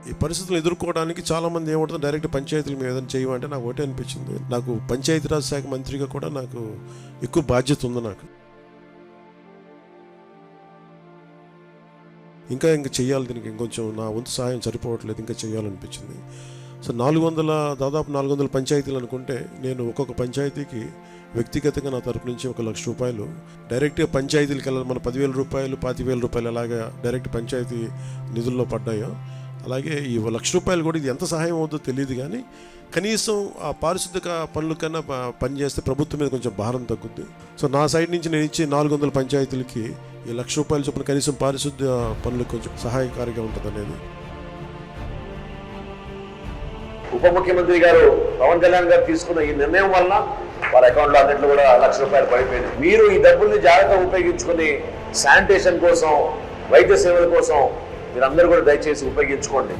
ఈ పరిస్థితులు ఎదుర్కోవడానికి చాలామంది ఏమంటుంది, డైరెక్ట్ పంచాయతీల మీద ఏదైనా చేయమంటే నాకు ఒకటే అనిపించింది, నాకు పంచాయతీరాజ్ శాఖ మంత్రిగా కూడా నాకు ఎక్కువ బాధ్యత ఉంది. నాకు ఇంకా చేయాలి, దీనికి ఇంకొంచెం నా వంతు సహాయం సరిపోవట్లేదు, ఇంకా చేయాలనిపించింది. సో దాదాపు 400 పంచాయతీలు అనుకుంటే, నేను ఒక్కొక్క పంచాయతీకి వ్యక్తిగతంగా నా తరపు నుంచి 1 లక్ష రూపాయలు డైరెక్ట్గా పంచాయతీలకు వెళ్ళాలి. మన 10,000 రూపాయలు 25,000 రూపాయలు ఎలాగా డైరెక్ట్ పంచాయతీ నిధుల్లో పడ్డాయో, అలాగే ఈ 1 లక్ష రూపాయలు కూడా ఇది ఎంత సహాయం అవుతుందో తెలియదు, కానీ కనీసం ఆ పారిశుద్ధ్య పనుల కన్నా పనిచేస్తే ప్రభుత్వం మీద కొంచెం భారం తగ్గుద్ది. సో నా సైడ్ నుంచి నేను ఇచ్చే 400 పంచాయతీలకి ఈ 1 లక్ష రూపాయలు చొప్పున కనీసం పారిశుద్ధ్య పనులకు కొంచెం సహాయకారిగా ఉంటుంది అనేది. ఉప ముఖ్యమంత్రి గారు పవన్ కళ్యాణ్ గారు తీసుకున్న ఈ నిర్ణయం వలన వారి అకౌంట్లో అన్నింటిలో కూడా 1 లక్ష రూపాయలు పడిపోయింది. మీరు ఈ డబ్బుల్ని జాగ్రత్తగా ఉపయోగించుకుని శానిటేషన్ కోసం, వైద్య సేవల కోసం మీరందరూ కూడా దయచేసి ఉపయోగించుకోండి.